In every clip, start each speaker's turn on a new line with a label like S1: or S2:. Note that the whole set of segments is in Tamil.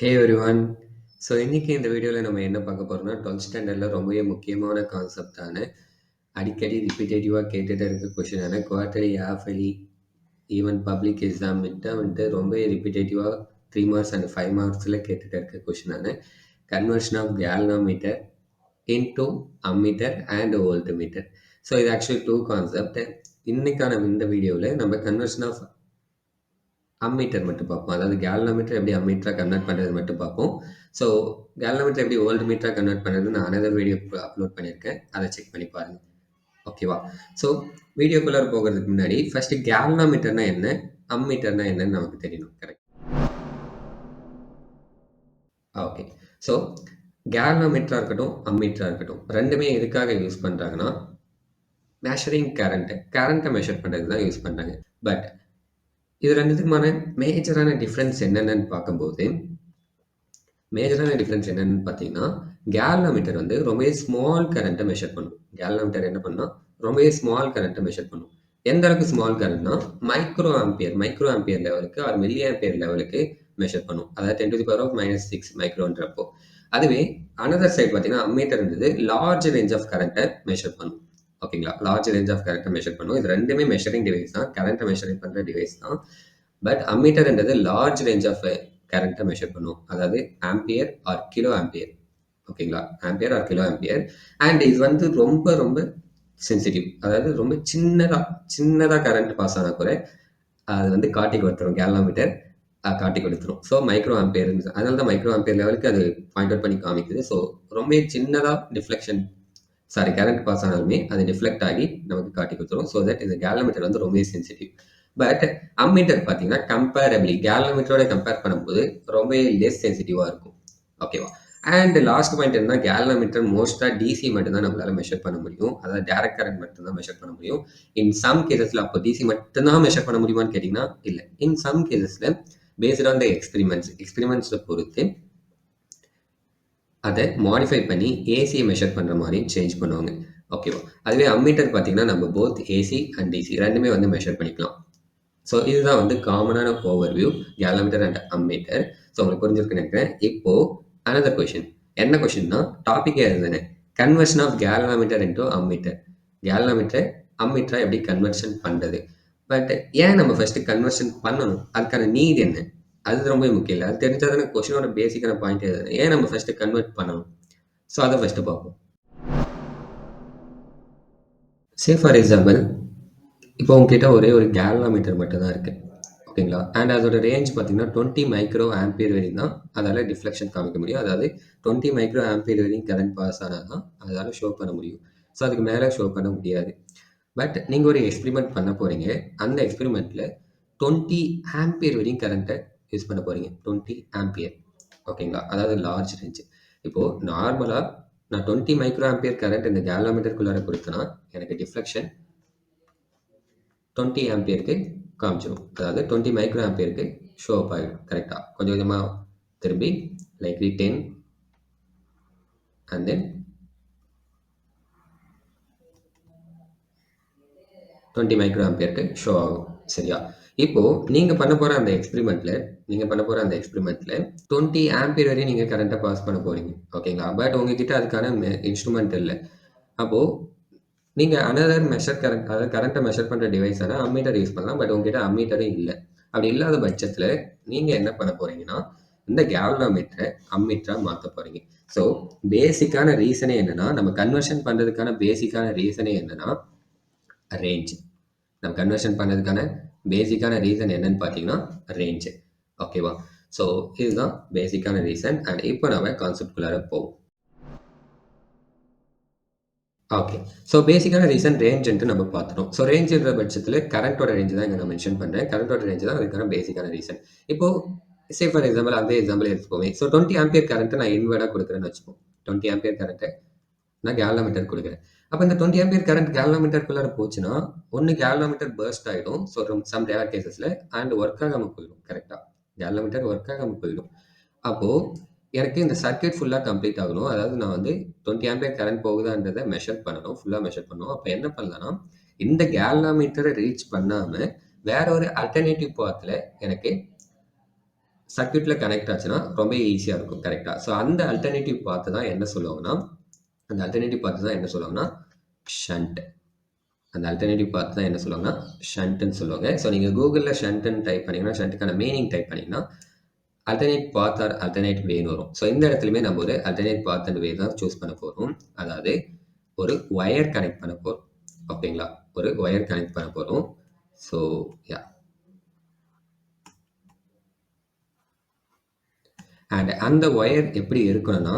S1: ஹே எவ்ரிவன். ஸோ இன்னைக்கு இந்த வீடியோவில் நம்ம என்ன பார்க்க போறோம்னா 12th ஸ்டாண்டர்டில் ரொம்பவே முக்கியமான கான்செப்டான அடிக்கடி ரிப்பீட்டேட்டிவாக கேட்டுகிட்டே இருக்க கொஷினான குவார்டர்லி ஹாஃபலி ஈவன் பப்ளிக் எக்ஸாம் வந்துட்டு ரொம்ப ரிப்பீட்டேட்டிவாக 3 மார்க்ஸ் அண்ட் 5 மார்க்ஸில் கேட்டுகிட்டே இருக்க கொஷினான conversion of galvanometer into ammeter and voltmeter. So இது ஆக்சுவலி டூ கான்செப்ட். இன்னைக்கான இந்த வீடியோவில் நம்ம கன்வர்ஷன் ஆஃப் அம்மீட்டர் மட்டும் பார்ப்போம். அதாவது கேல்வனோமீட்டர் எப்படி அம்மீட்டரா கன்வெர்ட் பண்ணுறது மட்டும் பார்ப்போம். ஸோ கேல்வனோமீட்டர் எப்படி வோல்ட்மீட்டரா கன்வெர்ட் பண்ணுறது நான் அனதர் வீடியோ அப்லோட் பண்ணியிருக்கேன். அதை செக் பண்ணி பாருங்க. ஓகேவா? ஸோ வீடியோக்குள்ளார போகிறதுக்கு முன்னாடி ஃபர்ஸ்ட் கேல்வனோமீட்டர்னா என்ன, அம்மீட்டர்னா என்னன்னு நமக்கு தெரியணும். கரெக்ட்? ஓகே. ஸோ கேல்வனோமீட்டரா இருக்கட்டும், அம்மீட்டரா இருக்கட்டும், ரெண்டுமே எதுக்காக யூஸ் பண்ணுறாங்கன்னா மெஷரிங் கரண்ட்டை மெஷர் பண்ணுறதுக்கு தான் யூஸ் பண்ணுறாங்க. பட் இது ரெண்டுத்துக்குமான மேஜரான டிஃப்ரென்ஸ் என்னென்னு பார்க்கும்போது மேஜரான டிஃப்ரென்ஸ் என்னன்னு பார்த்தீங்கன்னா கேல்வனோமீட்டர் வந்து ரொம்பவே ஸ்மால் கரண்ட்டை மெஷர் பண்ணும். கேல்வனோமீட்டர் என்ன பண்ணால் ரொம்பவே ஸ்மால் கரண்ட்டை மெஷர் பண்ணும். எந்த அளவுக்கு ஸ்மால் கரண்ட்னா மைக்ரோ ஆம்பியர் லெவலுக்கு ஆர் மில்லி ஆம்பியர் லெவலுக்கு மெஷர் பண்ணும். அதாவது 10⁻⁻6 மைக்ரோன்றப்போ. அதுவே அனதர் சைடு பார்த்தீங்கன்னா அம்மீட்டர்ன்றது லார்ஜ் ரேஞ்ச் ஆஃப் கரண்ட்டை மெஷர் பண்ணும். ஓகேங்களா? லார்ஜ் ரேஞ்ச் ஆஃப் கரண்ட்டை மெஷர் பண்ணும். இது ரெண்டுமே மெஷரிங் டிவைஸ் தான், கரண்ட்டை மெஷரிங் பண்ணுற டிவைஸ் தான். பட் அம்மீட்டர்ன்றது லார்ஜ் ரேஞ்ச் ஆஃப் கரண்ட்டை மெஷர் பண்ணும். அதாவது ஆம்பியர் ஆர் கிலோ ஆம்பியர். ஓகேங்களா? Ampere or kilo ampere. And இது வந்து ரொம்ப ரொம்ப சென்சிட்டிவ். அதாவது ரொம்ப சின்னதாக கரண்ட் பாஸ் ஆனால் கூட அது வந்து காட்டி கொடுத்துரும். கேல்வனோமீட்டர் காட்டி கொடுத்துரும். ஸோ மைக்ரோ ஆம்பியர், அதனால தான் மைக்ரோ ஆம்பியர் லெவலுக்கு அது பாயிண்ட் அவுட் பண்ணி காமிக்குது. ஸோ ரொம்ப சின்னதாக கரண்ட் பாஸ் ஆனாலுமே அது டிஃப்ளெக்ட் ஆகி நமக்கு காட்டி கொடுத்துரும். ஸோ தட் இந்த கேல்வனோமீட்டர் வந்து ரொம்ப சென்சிட்டிவ். பட் அம்மீட்டர் பார்த்தீங்கன்னா கம்பேரபிளி கேல்வனோமீட்டரோட கம்பேர் பண்ணும்போது ரொம்ப லெஸ் சென்சிட்டிவாக இருக்கும். ஓகேவா? அண்ட் லாஸ்ட் பாயிண்ட் என்ன, கேல்வனோமீட்டர் மோஸ்ட்டாக டிசி மட்டும் தான் நம்மளால மெஷர் பண்ண முடியும். அதாவது டைரக்ட் கரண்ட் மட்டும் தான் மெஷர் பண்ண முடியும். இன் சம் கேசஸில் அப்போ டிசி மட்டும் தான் மெஷர் பண்ண முடியுமான்னு கேட்டிங்கன்னா இல்லை. இன் சம் கேசஸில் பேஸ்ட் ஆன் த எக்ஸ்பெரிமெண்ட்ஸை பொறுத்து அதை மாடிஃபை பண்ணி ஏசியை மெஷர் பண்ணுற மாதிரி சேஞ்ச் பண்ணுவாங்க. ஓகேவா? அதுவே அம்மீட்டர் பார்த்தீங்கன்னா நம்ம போத் ஏசி அண்ட் டிசி ரெண்டுமே வந்து மெஷர் பண்ணிக்கலாம். ஸோ இதுதான் வந்து காமனான overview galvanometer and ammeter. So உங்களுக்கு புரிஞ்சிருக்குன்னு நினைக்கிறேன். இப்போது அனதர் கொஷின். என்ன கொஷின்னா டாபிக்கே அதுதானே, conversion of galvanometer into ammeter. Galvanometer அம்மீட்டரா எப்படி கன்வர்ஷன் பண்ணுறது. பட் ஏன் நம்ம ஃபர்ஸ்ட் கன்வர்ஷன் பண்ணணும், அதுக்கான நீட் என்ன, அது ரொம்ப முக்கியம் இல்லை. அது தெரிஞ்சால் தானே கொஷினோட பேசிக்கான பாயிண்ட் எதுனா ஏன் நம்ம ஃபர்ஸ்ட் கன்வெர்ட் பண்ணணும். ஸோ அதை ஃபர்ஸ்ட் பார்ப்போம். சே ஃபார் எக்ஸாம்பிள் இப்போ உங்ககிட்ட ஒரே ஒரு கேல்வனோமீட்டர் மட்டும் தான் இருக்குது. ஓகேங்களா? அண்ட் அதோட ரேஞ்ச் பார்த்தீங்கன்னா 20 மைக்ரோ ஆம்பியர் வரையும் தான் அதால் டிஃப்ளெக்ஷன் காமிக்க முடியும். அதாவது 20 மைக்ரோ ஆம்பியர் வரையும் கரண்ட் பாஸ் ஆனால் தான் அதால் ஷோ பண்ண முடியும். ஸோ அதுக்கு மேலே ஷோ பண்ண முடியாது. பட் நீங்கள் ஒரு எக்ஸ்பெரிமெண்ட் பண்ண போகிறீங்க. அந்த எக்ஸ்பெரிமெண்ட்டில் 20 ஆம்பியர் வரையும் கரண்ட்டை யூஸ் பண்ண போகிறீங்க. 20 ஆம்பியர். ஓகேங்களா? அதாவது லார்ஜ் ரேஞ்சு. இப்போது நார்மலாக நான் 20 மைக்ரோ ஆம்பியர் கரண்ட் இந்த கேல்வனோமீட்டருக்குள்ளார கொடுத்தனா எனக்கு டிஃப்ளெக்ஷன் 20 ஆம்பியருக்கு காமிச்சிடும். அதாவது 20 மைக்ரோ ஆம்பியருக்கு ஷோ அப் ஆகிடும். கரெக்டாக கொஞ்சம் கொஞ்சமாக திரும்பி லைக்லி 10 அண்ட் தென் 20 மைக்ரோ ஆம்பியருக்கு ஷோ ஆகும். சரியா? இப்போது நீங்கள் பண்ண போகிற அந்த எக்ஸ்பெரிமெண்ட்டில் 20 ஆம்பியர் வரையும் நீங்கள் கரண்ட்டை பாஸ் பண்ண போகிறீங்க. ஓகேங்களா? பட் உங்ககிட்ட அதுக்கான இன்ஸ்ட்ருமெண்ட் இல்லை. அப்போது நீங்கள் அனதர் அதாவது கரண்ட்டை மெஷர் பண்ணுற டிவைஸான அம்மீட்டர் யூஸ் பண்ணலாம். பட் உங்ககிட்ட அம்மீட்டரே இல்லை. அப்படி இல்லாத பட்சத்தில் நீங்கள் என்ன பண்ண போகிறீங்கன்னா இந்த கேல்வனோமீட்டரை அம்மீட்டராக மாற்ற போகிறீங்க. ஸோ பேசிக்கான ரீசனே என்னென்னா, நம்ம கன்வர்ஷன் பண்ணுறதுக்கான பேசிக்கான ரீசனே என்னென்னா ரேஞ்ச். நம்ம கன்வர்ஷன் பண்ணுறதுக்கான பேசிக்கான ரீசன் என்னன்னு பார்த்தீங்கன்னா ரேஞ்சு. ஓகேவா? ஸோ இதுதான் பேசிக்கான ரீசன். அண்ட் இப்போ நம்ம கான்செப்ட்குள்ளார போவோம். ஓகே. ஸோ பேசிக்கான ரீசன் ரேஞ்சுன்ட்டு நம்ம பார்த்துட்டோம். ஸோ ரேஞ்சுன்ற பட்சத்தில் கரண்ட்டோட ரேஞ்சு தான் இங்கே நான் மென்ஷன் பண்ணுறேன். கரண்ட்டோட ரேஞ்சு தான் அதுக்கான பேசிக்கான ரீசன். இப்போது சே ஃபார் எக்ஸாம்பிள் அதே எக்ஸாம்பிள் எடுத்துப்போமே. ஸோ 20 ஆம்பியர் கரண்ட்டை நான் இன்வெர்டாக கொடுக்குறேன்னு வச்சுப்போம். 20 ஆம்பியர் கரண்ட்டை நான் கேல்வனோமீட்டர் கொடுக்குறேன். அப்போ இந்த 20 ஆம்பியர் கரண்ட் கேல்வனோமீட்டருக்குள்ளார போச்சுன்னா ஒன்று கேல்வனோமீட்டர் பர்ஸ்ட் ஆகிடும். ஸோ சம் ரேர் கேசஸில் அண்ட் ஒர்க் ஆகாமல் போயிடும். கரெக்டாக கேல்வனோமீட்டர் ஒர்க் ஆகாமல் போயிடும். அப்போது எனக்கு இந்த சர்க்யூட் ஃபுல்லாக கம்ப்ளீட் ஆகணும். அதாவது நான் வந்து 20 ஆம்பியர் கரண்ட் போகுதான்றதை மெஷர் பண்ணணும். ஃபுல்லாக மெஷர் பண்ணணும். அப்போ என்ன பண்ணலாம்னா இந்த கேல்வனோமீட்டரை ரீச் பண்ணாமல் வேற ஒரு அல்டர்னேட்டிவ் பாத்தில் எனக்கு சர்க்யூட்டில் கனெக்ட் ஆச்சுன்னா ரொம்ப ஈஸியாக இருக்கும் கரெக்டாக. ஸோ அந்த அல்டர்னேட்டிவ் பார்த்து தான் என்ன சொல்லுவாங்கன்னா ஷண்ட். அந்த அல்டர்னேட்டிவ் பார்த்து தான் என்ன சொல்லுவாங்கன்னா ஷண்ட்டுன்னு சொல்லுவாங்க. ஸோ நீங்கள் கூகுளில் ஷண்ட்டுன்னு டைப் பண்ணிங்கன்னா, ஷண்ட்டுக்கான மீனிங் டைப் பண்ணிங்கன்னா அல்டர்னேட் பாத் ஆர் அல்டர்னேட் வேன்னு வரும். ஸோ இந்த இடத்துலையுமே நம்ம ஒரு அல்டர்னேட் பாத் அண்ட் வே தான் சூஸ் பண்ண போகிறோம். அதாவது ஒரு ஒயர் கனெக்ட் பண்ண போகிறோம். ஓகேங்களா, ஒரு ஒயர் கனெக்ட் பண்ண போகிறோம். ஸோ யா, அண்ட் அந்த ஒயர் எப்படி இருக்கணும்னா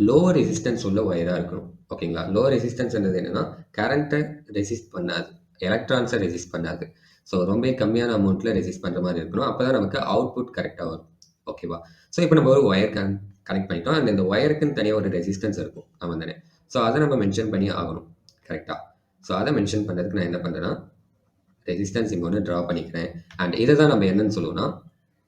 S1: லோ ரெசிஸ்டன்ஸ் உள்ள ஒயராக இருக்கணும். ஓகேங்களா, லோ ரெசிஸ்டன்ஸ்ன்றது என்னன்னா கரண்ட்டை ரெசிஸ்ட் பண்ணாது, எலக்ட்ரான்ஸை ரெசிஸ்ட் பண்ணாது. ஸோ ரொம்ப கம்மியான அமௌண்ட்டில் ரெசிஸ்ட் பண்ணுற மாதிரி இருக்கணும். அப்போ தான் நமக்கு அவுட்புட் கரெக்டாக வரும். ஓகேவா, ஸோ இப்போ நம்ம ஒரு ஒயர் கனெக்ட் பண்ணிட்டோம். அண்ட் இந்த ஒயருக்குன்னு தனியாக ஒரு ரெசிஸ்டன்ஸ் இருக்கும், ஆமாம் தானே? ஸோ அதை நம்ம மென்ஷன் பண்ணி ஆகணும் கரெக்டாக. ஸோ அதை மென்ஷன் பண்ணுறதுக்கு நான் என்ன பண்ணுறேன்னா ரெசிஸ்டன்ஸ் இங்கே ஒன்று ட்ரா பண்ணிக்கிறேன். அண்ட் இதை தான் நம்ம என்னன்னு சொல்லுவோம்னா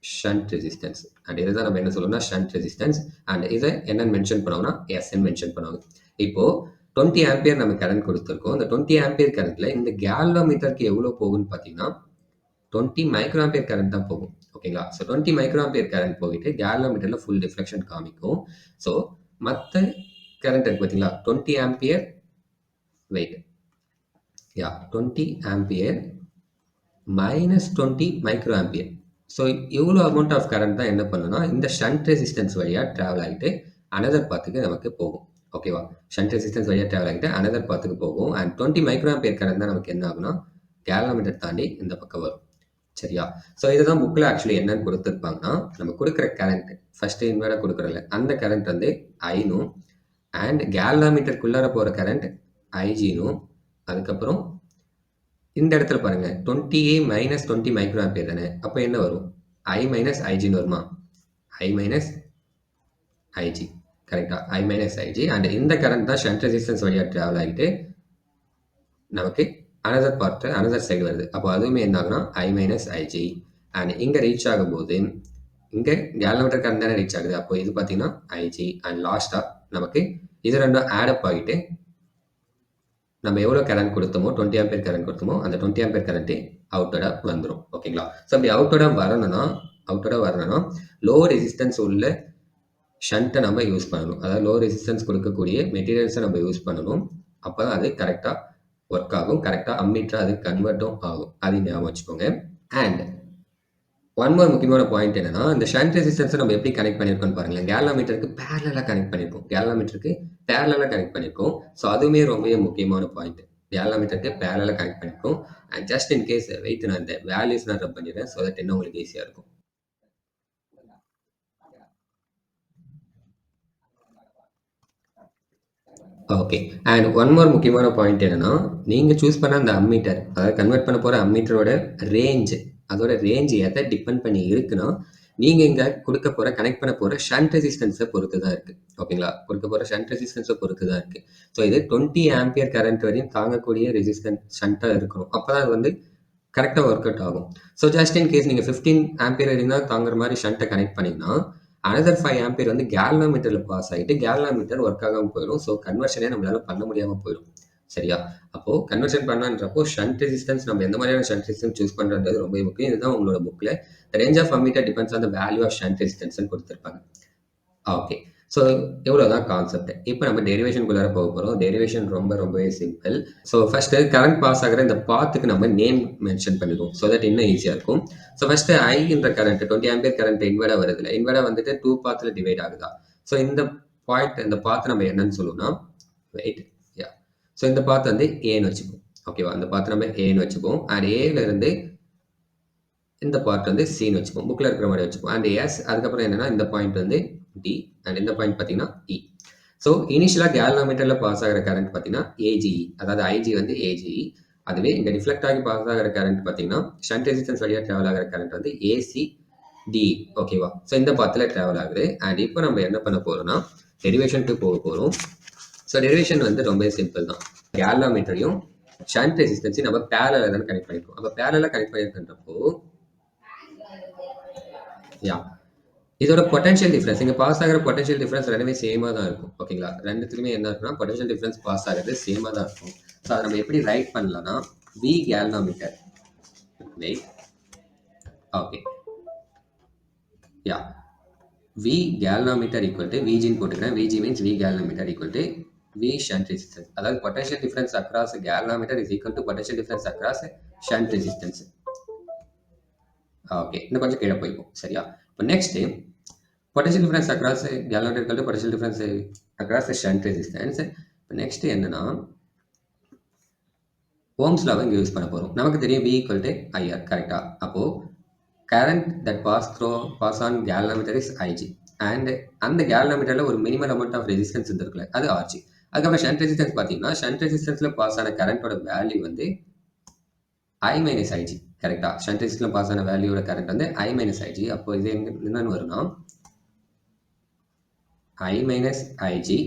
S1: ஷண்ட் ரெசிஸ்டன்ஸ். அண்ட் இதை தான் நம்ம என்ன சொல்லுவோம்னா ஷண்ட் ரெசிஸ்டன்ஸ். அண்ட் இதை என்னன்னு மென்ஷன் பண்ணுவாங்கன்னா எஸ்ன்னு மென்ஷன் பண்ணுவாங்க. இப்போது 20 ஆம்பியர் நம்ம கரண்ட் கொடுத்துருக்கோம். இந்த 20 ஆம்பியர் கரண்ட்டில் இந்த கேலோமீட்டருக்கு எவ்வளோ போகும்னு பார்த்தீங்கன்னா 20 மைக்ரோ ஆம்பியர் கரண்ட் தான் போகும். ஓகேங்களா, ஸோ 20 மைக்ரோ ஆம்பியர் கரண்ட் போயிட்டு கேலோமீட்டரில் ஃபுல் டிஃப்ளெக்ஷன் காமிக்கும். ஸோ மற்ற கரண்ட் இருக்கு பார்த்தீங்களா 20 ஆம்பியர் வெயிட், யா 20 ampere minus 20 micro ampere. So இவ்வளோ அமௌண்ட் ஆஃப் கரண்ட் தான் என்ன பண்ணுன்னா இந்த ஷண்ட் ரெசிஸ்டன்ஸ் வழியாக ட்ராவல் ஆகிட்டு அனதர் பாத்துக்கு நமக்கு போகும். ஓகேவா, ஷண்ட் ரெசிஸ்டன்ஸ் வழியாக ட்ராவல் ஆகிட்டு அனதர் பாத்துக்கு போகும். அண்ட் 20 மைக்ரோ ஆம்பியர் கரண்ட் தான் நமக்கு என்ன ஆகுனா கேலோமீட்டர் தாண்டி இந்த பக்கம் வரும். சரியா, ஸோ இதுதான் புக்கில் ஆக்சுவலி என்னன்னு கொடுத்துருப்பாங்கன்னா நம்ம கொடுக்குற கரண்ட் ஃபர்ஸ்ட் இன்வெர்டாக கொடுக்குறல அந்த கரண்ட் வந்து ஐனும் அண்ட் கேலோமீட்டருக்குள்ளார போகிற கரண்ட் ஐஜினும், அதுக்கப்புறம் இந்த இடத்துல பாருங்க 20A மைனஸ் 20 மைக்ரோ ஆம்பியர் தானே, அப்போ என்ன வரும் ஐ மைனஸ் ஐஜின்னு வருமா, ஐ மைனஸ் ஐஜி கரெக்டா, ஐ மைனஸ் ஐஜி. அண்ட் இந்த கரண்ட் தான் ஷண்ட் ரெசிஸ்டன்ஸ் வழியாக ட்ராவல் ஆகிட்டு நமக்கு அனதர் பார்ட் அனதர் சைடு வருது. அப்போ அதுவுமே என்ன ஆகுனா ஐ மைனஸ் ஐஜி. அண்ட் இங்கே ரீச் ஆகும்போது இங்கே கேலோமீட்டர் கரண்ட் தானே ரீச் ஆகுது, அப்போ இது பார்த்தீங்கன்னா ஐஜி. அண்ட் லாஸ்ட்டாக நமக்கு இது ரெண்டும் ஆடப் ஆகிட்டு நம்ம எவ்வளோ கரண்ட் கொடுத்தோமோ 20 ஆம்பியர் கரண்ட் கொடுத்தோமோ அந்த 20 ஆம்பியர் கரண்ட்டே அவுட்டோடாக வந்துடும். ஓகேங்களா, ஸோ அப்படி அவுட்டோடாக வரணும்னா லோ ரெசிஸ்டன்ஸ் உள்ள ஷண்ட்டை நம்ம யூஸ் பண்ணணும். அதாவது லோ ரெசிஸ்டன்ஸ் கொடுக்கக்கூடிய மெட்டீரியல்ஸை நம்ம யூஸ் பண்ணணும். அப்போ தான் அது கரெக்டாக ஒர்க் ஆகும், கரெக்டாக அம்மீட்டராக அது கன்வெர்ட்டும் ஆகும். அது ஞாபகம் வச்சுக்கோங்க. அண்ட் ஒன் மோர் முக்கியமான பாயிண்ட் என்னன்னா இந்த ஷண்ட் ரெசிஸ்டன்ஸை நம்ம எப்படி கனெக்ட் பண்ணியிருக்கோம்னு பாருங்களேன். கேலோமீட்டருக்கு பேரலாக கனெக்ட் பண்ணியிருக்கோம். ஸோ அதுவுமே ரொம்பவே முக்கியமான பாயிண்ட். கேலோமீட்டருக்கு பேரலாக கனெக்ட் பண்ணியிருக்கோம். And just in case wait நான் இந்த வேல்யூஸ் நான் ரப் பண்ணிடுறேன் ஸோ தட் இன்னும் உங்களுக்கு ஈஸியாக இருக்கும். ஓகே, அண்ட் ஒன் மோர் முக்கியமான பாயிண்ட் என்னன்னா நீங்கள் சூஸ் பண்ண அந்த அம்மீட்டர், அதாவது கன்வெர்ட் பண்ண போகிற அம்மீட்டரோட ரேஞ்சு, அதோட ரேஞ்ச் எதை டிபெண்ட் பண்ணி இருக்குன்னா நீங்கள் இங்கே கனெக்ட் பண்ண போகிற ஷண்ட் ரெசிஸ்டன்ஸை பொறுத்து தான் இருக்குது. ஓகேங்களா, கொடுக்க போகிற ஷண்ட் ரெசிஸ்டன்ஸை பொறுத்து தான் இருக்குது. ஸோ இது 20 ஆம்பியர் கரண்ட் வரையும் தாங்கக்கூடிய ரெசிஸ்டன்ஸ் ஷண்ட்டாக இருக்கணும். அப்போ தான் அது வந்து கரெக்டாக ஒர்க் அவுட் ஆகும். ஸோ ஜஸ்ட் இன் கேஸ் நீங்கள் 15 ஆம்பியர் வரையும் தான் தாங்குற மாதிரி ஷண்ட்டை கனெக்ட் பண்ணிங்கன்னா அனதர் 5 ஆம்பியர் வந்து கேலோமீட்டரில் பாஸ் ஆகிட்டு கேலோமீட்டர் ஒர்க் ஆகாமல் போயிடும். ஸோ கன்வர்ஷனே நம்மளால பண்ண முடியாமல் போயிடும். சரியா, அப்போது கன்வர்ஷன் பண்ணான்றப்போ ஷண்ட் ரெசிஸ்டன்ஸ் நம்ம எந்த மாதிரியான ஷண்ட் ரெசிஸ்டன்ஸ் சூஸ் பண்ணுறது ரொம்ப முக்கியம். இதுதான் உங்களோட புக்கில் range of ammeter depends on the value of shunt ரெசிஸ்டன்ஸ்னு கொடுத்துருப்பாங்க. ஓகே, ஸோ இவ்வளோதான் கான்செப்ட். இப்போ நம்ம டெரிவேஷனுக்குள்ளார போக போகிறோம். டெரிவேஷன் ரொம்பவே simple. So first current pass ஆகிற இந்த பாத்துக்கு நம்ம நேம் மென்ஷன் பண்ணிடுவோம் ஸோ தட் இன்னும் ஈஸியாக இருக்கும். ஸோ ஃபஸ்ட்டு ஐன்ற கரண்ட் 20 ஆம்பியர் கரண்ட் இன்வெர்டாக வருதுல, இன்வெர்டாக வந்துட்டு 2 பாத்தில் டிவைட் ஆகுதா. ஸோ இந்த பாயிண்ட் இந்த பாத்து நம்ம என்னன்னு சொல்லுவோம்னா வெயிட், யா, ஸோ இந்த பாத்து வந்து ஏன்னு வச்சுப்போம். ஓகேவா, இந்த பாத்து நம்ம ஏன்னு வச்சுப்போம். அண்ட் ஏலேருந்து இந்த பார்ட் வந்து சின்னு வச்சுப்போம், புக்கில் இருக்கிற மாதிரி வச்சுப்போம். அண்ட் எஸ், அதுக்கப்புறம் என்னன்னா இந்த பாயிண்ட் வந்து டி, அண்ட் இந்த பாயிண்ட் பார்த்தீங்கன்னா இ. ஸோ இனிஷியலாக கேலோமீட்டரில் பாஸ் ஆகிற கரண்ட் பார்த்தீங்கன்னா ஏஜிஇ, அதாவது ஐஜி வந்து ஏஜிஇ. அதுவே இங்கே ரிஃப்ளெக்ட் ஆகி பாஸ் ஆகிற கரண்ட் பார்த்தீங்கன்னா ஷண்ட் ரெசிஸ்டன்ஸ் வழியாக ட்ராவல் ஆகிற கரண்ட் வந்து ஏசி டி. ஓகேவா, ஸோ இந்த பாத்தில் ட்ராவல் ஆகுது. அண்ட் இப்போ நம்ம என்ன பண்ண போகிறோம்னா டெரிவேஷனுக்கு போக போகிறோம். ஸோ டெரிவேஷன் வந்து ரொம்ப சிம்பிள் தான். கேலோமீட்டரையும் ஷண்ட் ரெசிஸ்டன்ஸையும் நம்ம பேரலாக தான் கனெக்ட் பண்ணியிருக்கோம். அப்போ பேரலாக கனெக்ட் பண்ணியிருக்கின்றப்போ யா, இதோட பொட்டன்ஷியல் டிஃபரன்ஸ் இங்கே பாஸ் ஆகிற பொட்டன்ஷியல் டிஃபரன்ஸ் ரெண்டுமே சேமாக தான் இருக்கும். ஓகேங்களா, ரெண்டுத்துலையுமே என்ன இருக்குன்னா பொட்டன்ஷியல் டிஃபரன்ஸ் பாஸ் ஆகிறது சேமாக தான் இருக்கும். ஸோ அதை நம்ம எப்படி ரைட் பண்ணலாம்னா V galvanometer wait, okay, yeah V galvanometer equal to விஜின்னு போட்டுக்கிறேன். VG means V galvanometer equal to V shunt resistance. அதாவது potential difference across galvanometer is equal to potential difference across shunt resistance. Okay, இன்னும் கொஞ்சம் கீழே போய்ப்போம். சரியா? இப்போ next potential difference across galvanometer equal to potential difference across shunt resistance. இப்போ நெக்ஸ்ட் என்னன்னா ஓம்ஸ் லாவை இங்கே யூஸ் பண்ண போகிறோம். நமக்கு தெரியும் V ஈக்குவல் டு ஐஆர். கரெக்டாக? அப்போது current that pass on galvanometer is IG and அந்த galvanometerல ஒரு மினிமல் அமௌண்ட் ஆஃப் ரெசிஸ்டன்ஸ் இருக்குல்ல, அது RG. அதுக்கப்புறம் ஷண்ட் ரெசிஸ்டன்ஸ் பார்த்தீங்கன்னா ஷண்ட் ரெசிஸ்டன்ஸ்ல பாஸ் ஆன கரண்டோட வேல்யூ வந்து I மைனஸ் ஐஜி. கரெக்டா? ஷண்ட் ரெசிஸ்டன்ஸ்ல பாஸ் ஆன வேல்யூட கரண்ட் வந்து I மைனஸ் ஐஜி. அப்போ இது என்னன்னு வரும்னா I மைனஸ் ஐஜி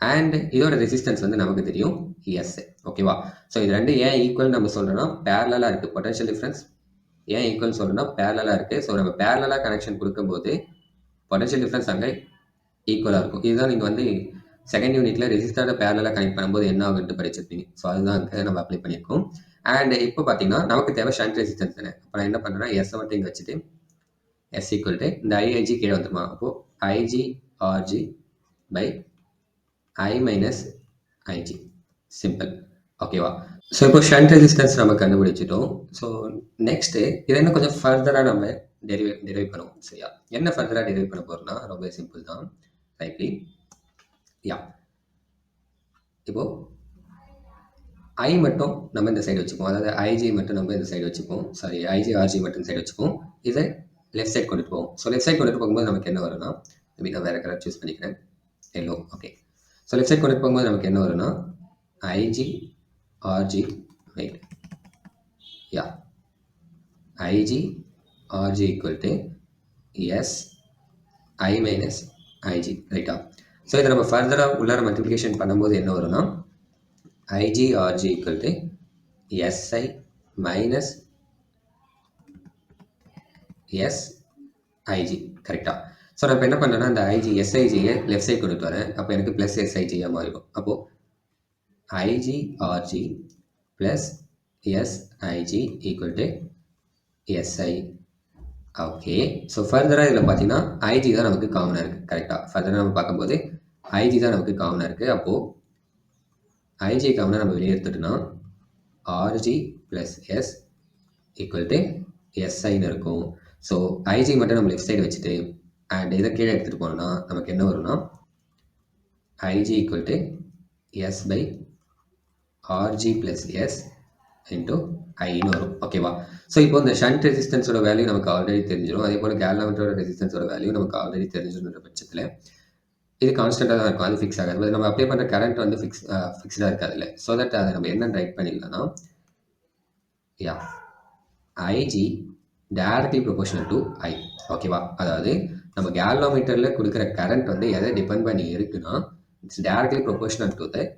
S1: அண்ட் இதோட ரெசிஸ்டன்ஸ் வந்து நமக்கு தெரியும் எஸ். ஓகேவா? ஸோ இது ரெண்டு ஏன் ஈக்குவல் நம்ம சொல்றோம்னா பேரலாக இருக்கு. பொட்டன்ஷியல் டிஃபரன்ஸ் ஏன் ஈக்குவல் சொல்றோம்னா பேரலாக இருக்குது. ஸோ நம்ம பேரலாக கனெக்ஷன் கொடுக்கும்போது பொட்டன்ஷியல் டிஃபரன்ஸ் அங்கே ஈக்குவலாக இருக்கும். இதுதான் நீங்கள் வந்து செகண்ட் யூனிட்ல ரெசிஸ்டரோட பேரலாக கனெக்ட் பண்ணும்போது என்ன ஆகுன்ட்டு படிச்சிருப்பீங்க. ஸோ அதுதான் அங்கே நம்ம அப்ளை பண்ணியிருக்கோம். அண்ட் இப்போ பார்த்தீங்கன்னா நமக்கு தேவை ஷண்ட் ரெசிஸ்டன்ஸ் தானே. அப்போ நான் என்ன பண்ணுறேன்னா எஸ் மட்டும் இங்கே வச்சுட்டு எஸ் ஈக்குவல் டு இந்த ஐஐஜி கீழே வந்துருமா. அப்போது Ig Rg by I minus Ig. Simple. ஓகேவா? ஸோ இப்போ ஷண்ட் ரெசிஸ்டன்ஸ் நம்ம கண்டுபிடிச்சிட்டோம். ஸோ நெக்ஸ்ட்டு இதை இன்னும் கொஞ்சம் ஃபர்தராக நம்ம டெரிவைவ் பண்ணுவோம். சரியா? என்ன ஃபர்தராக டெரிவைவ் பண்ண போகிறோம்னா ரொம்ப சிம்பிள் தான். ரைட்லி யா இப்போ ஐ மட்டும் நம்ம இந்த சைடு வச்சுப்போம். அதாவது ஐஜி மட்டும் நம்ம இந்த சைடு வச்சுப்போம். சாரி, ஐஜி ஆர்ஜி மட்டும் இந்த சைடு வச்சுப்போம். இதை லெஃப்ட் சைட் கொண்டுட்டு போவோம். ஸோ லெஃப்ட் சைட் கொண்டுட்டு போகும்போது நமக்கு என்ன வரும்னா, மேபி நான் வேறு கலர் சூஸ் பண்ணிக்கிறேன், yellow. Okay, so left side கொண்டுட்டு போகும்போது நமக்கு என்ன வரும்னா ஐஜி ஆர்ஜி ரைட் யா Ig Rg equal to S I minus Ig. ரைட்டா? ஸோ இதை நம்ம ஃபர்தராக உள்ளார மல்டிப்ளிகேஷன் பண்ணும்போது என்ன வரும்னா Ig Rg equal to SI minus S Ig. கரெக்டாக? ஸோ நான் இப்போ என்ன பண்ணுறேன்னா இந்த ஐஜி எஸ்ஐஜியை லெஃப்ட் சைட் கொண்டுட்டு வரேன். அப்போ எனக்கு ப்ளஸ் எஸ்ஐஜியாக மாறிடும். அப்போது Ig Rg plus SIg equal to SI. Okay, so ஃபர்தராக இதில் பார்த்தீங்கன்னா ஐஜி தான் நமக்கு காமனாக இருக்குது. கரெக்டாக? ஃபர்தராக நம்ம பார்க்கும்போது ஐஜி தான் நமக்கு காமனாக இருக்குது. அப்போது ஐஜி காமனாக நம்ம வெளியே எடுத்துட்டோம்னா RG plus S equal to எஸ்ஐன்னு இருக்கும். ஸோ ஐஜி மட்டும் நம்ம லெஃப்ட் சைடு வச்சுட்டு அண்ட் இதை கீழே எடுத்துகிட்டு போனோம்னா நமக்கு என்ன வரும்னா IG equal to S by RG plus S into ஐன்னு வரும். ஓகேவா? ஸோ இப்போ இந்த ஷண்ட் ரெசிஸ்டன்ஸோட வேல்யூ நமக்கு ஆல்ரெடி தெரிஞ்சிடும். அதே போல் கேல்வாமீட்டரோட ரெசிஸ்டன்ஸோட வேல்யூ நமக்கு ஆல்ரெடி தெரிஞ்சிடுன்ற பட்சத்தில் இது கான்ஸ்டண்ட்டாக தான் இருக்கும், அது ஃபிக்ஸ் ஆகாது. பட் நம்ம அப்ளை பண்ணுற கரண்ட் வந்து ஃபிக்ஸ்டாக இருக்காது இல்லை. ஸோ தட் அதை நம்ம என்ன ரைட் பண்ணிடலாம்னா yeah IG directly proportional to I. ஓகேவா? அதாவது நம்ம கேல்வாமீட்டரில் கொடுக்குற கரண்ட் வந்து எதை டிபெண்ட் பண்ணி இருக்குன்னா it's directly proportional to the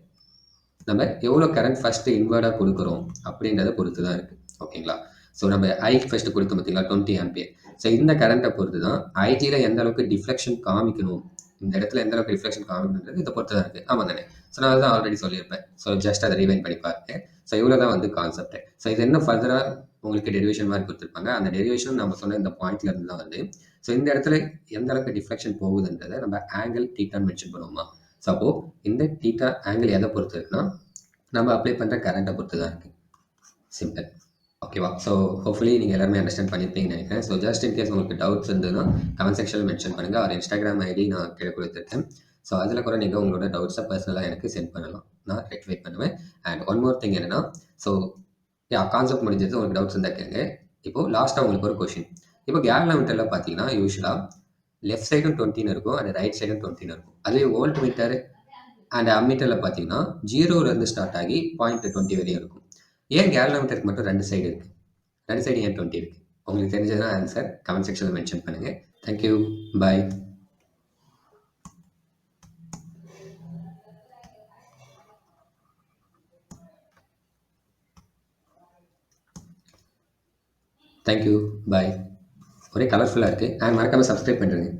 S1: நம்ம எவ்வளோ கரண்ட் ஃபஸ்ட்டு இன்வெர்டாக கொடுக்குறோம் அப்படின்றத பொறுத்து தான் இருக்குது. ஓகேங்களா? ஸோ நம்ம ஐ ஃபஸ்ட்டு கொடுத்தோம் பார்த்தீங்களா 20 ஆம்பியர். ஸோ இந்த கரண்ட்டை பொறுத்து தான் ஐஜியில் எந்த அளவுக்கு டிஃப்ளெக்ஷன் காமிக்கணும், இந்த இடத்துல எந்த அளவுக்கு ரிஃப்ளெக்ஷன் காமிக்கணுன்றது இதை பொறுத்து தான் இருக்குது. ஆமாம் தானே? ஸோ நான் தான் ஆல்ரெடி சொல்லியிருப்பேன். ஸோ ஜஸ்ட் அதை ரிவைண்ட் பண்ணி பாருங்க. ஸோ இவ்வளோ தான் வந்து கான்செப்ட். ஸோ இது என்ன ஃபர்தராக உங்களுக்கு டெரிவேஷன் மாதிரி கொடுத்துருப்பாங்க. அந்த டெரிவேஷன் நம்ம சொன்ன இந்த பாயிண்ட்ல இருந்து தான் வந்து ஸோ இந்த இடத்துல எந்த அளவுக்கு டிஃப்ளெக்ஷன் போகுதுன்றதை நம்ம ஆங்கிள் தீட்டான்னு மென்ஷன் பண்ணுவோமா. ஸோ அப்போ இந்த தீட்டா ஆங்கிள் எதை பொறுத்து இருக்குன்னா நம்ம அப்ளை பண்ணுற கரண்ட்டை பொறுத்து தான் இருக்குது. சிம்பிள். ஓகேவா? ஸோ ஹோப்ஃபுல்லி நீங்கள் எல்லாருமே அண்டர்ஸ்டாண்ட் பண்ணியிருப்பீங்கன்னு நினைக்கிறேன். ஸோ ஜஸ்ட் இன் கேஸ் உங்களுக்கு டவுட்ஸ் இருந்ததுன்னா கமெண்ட் செக்ஷனில் மென்ஷன் பண்ணுங்கள். அவர் இன்ஸ்டாகிராம் ஐடி நான் கீழே கொடுத்துருக்கேன். ஸோ அதில் கூட நீங்கள் உங்களோட டவுட்ஸை பர்சனலாக எனக்கு சென்ட் பண்ணலாம், நான் ரெக்டிஃபை பண்ணுவேன். அண்ட் ஒன் மோர் திங் என்னென்னா, ஸோ கான்செப்ட் முடிஞ்சது. உங்களுக்கு டவுட்ஸ் இருந்தால் கேங்க. இப்போது லாஸ்ட்டாக உங்களுக்கு ஒரு கொஷின். இப்போ கேல்வாமீட்டரில் பார்த்தீங்கன்னா யூஸ்வலாக லெஃப்ட் சைடும் 20 இருக்கும் அண்ட் ரைட் சைடும் 20 இருக்கும். அதுவே வோல்ட் மீட்டர் அண்ட் அம்மீட்டரில் பார்த்தீங்கன்னா 0லேருந்து ஸ்டார்ட் ஆகி 0.20 வரையும் இருக்கும். ஏன் கேல்வாமீட்டருக்கு மட்டும் 2 சைடு இருக்குது? 2 சைடு ஏன் 20 இருக்குது? உங்களுக்கு தெரிஞ்சதுன்னா ஆன்சர் கமெண்ட் செக்ஷனில் மென்ஷன் பண்ணுங்கள். தேங்க்யூ, பாய். தேங்க்யூ, பாய். ஒரே கலர்ஃபுல்லாக இருக்குது. அண்ட் மறக்காமல் சப்ஸ்கிரைப் பண்ணுறேங்க.